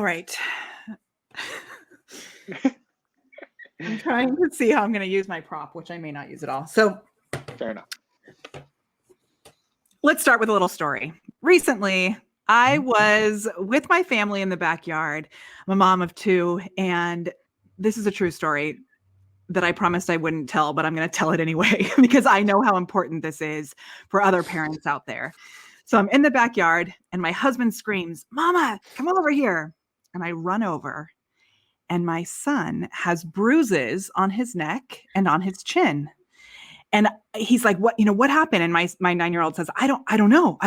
All right. I'm trying to see how I'm going to use my prop, which I may not use at all. So fair enough. Let's start with a little story. Recently, I was with my family in the backyard. I'm a mom of 2, and this is a true story that I promised I wouldn't tell, but I'm going to tell it anyway because I know how important this is for other parents out there. So I'm in the backyard and my husband screams, "Mama, come over here." And I run over and my son has bruises on his neck and on his chin. And he's like, what happened? And my 9-year-old says, I don't know.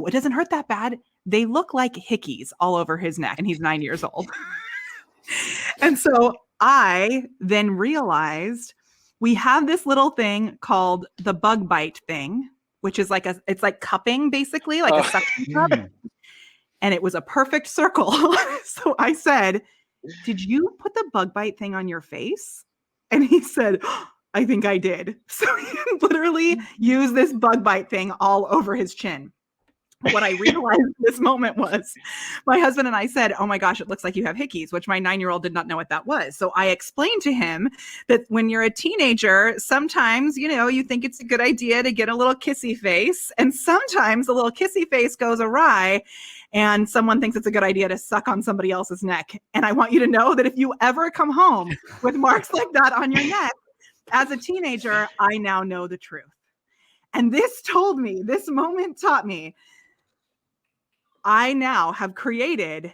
It doesn't hurt that bad. They look like hickeys all over his neck. And he's 9 years old. And so I then realized we have this little thing called the bug bite thing, which is it's like cupping, basically, like a suction cup. And it was a perfect circle. So I said, "Did you put the bug bite thing on your face?" And he said, "I think I did." So he literally used this bug bite thing all over his chin. What I realized in this moment was my husband and I said, "Oh my gosh, it looks like you have hickeys," which my 9-year-old did not know what that was. So I explained to him that when you're a teenager, sometimes, you think it's a good idea to get a little kissy face. And sometimes a little kissy face goes awry and someone thinks it's a good idea to suck on somebody else's neck. And I want you to know that if you ever come home with marks like that on your neck, as a teenager, I now know the truth. And this moment taught me, I now have created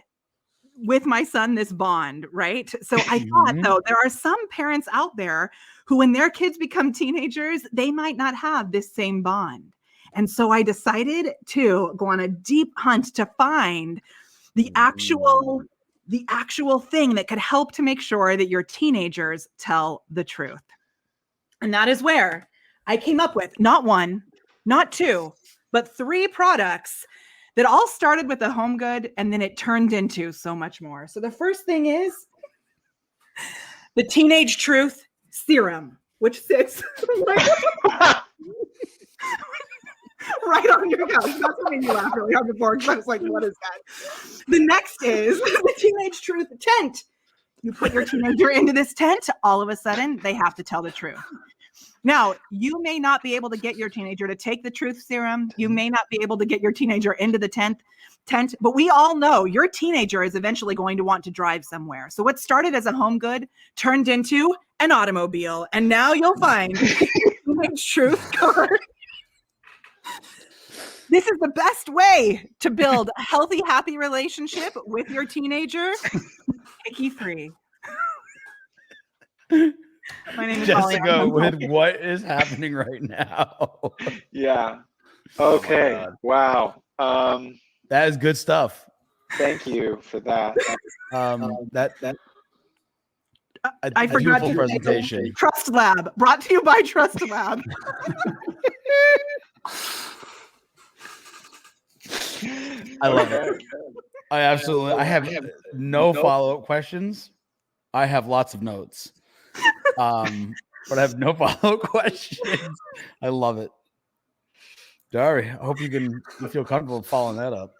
with my son this bond, right? So I thought, though, there are some parents out there who, when their kids become teenagers, they might not have this same bond. And so I decided to go on a deep hunt to find the actual thing that could help to make sure that your teenagers tell the truth. And that is where I came up with not 1, not 2, but 3 products that all started with a home good, and then it turned into so much more. So the first thing is the Teenage Truth Serum, which sits right on your couch. That's what made me laugh really hard before, because I was like, what is that? The next is the Teenage Truth Tent. You put your teenager into this tent, all of a sudden, they have to tell the truth. Now, you may not be able to get your teenager to take the truth serum. You may not be able to get your teenager into the tent, but we all know your teenager is eventually going to want to drive somewhere. So what started as a home good turned into an automobile. And now you'll find the truth car. This is the best way to build a healthy, happy relationship with your teenager. Hickey-free. My name is Jessica, with what is happening right now? Yeah. Okay. Oh wow. That is good stuff. Thank you for that. I forgot to presentation. TrustLab, brought to you by TrustLab. I love it. I have no follow-up questions. I have lots of notes. But I have no follow-up questions. I love it. Dari, I hope you feel comfortable following that up.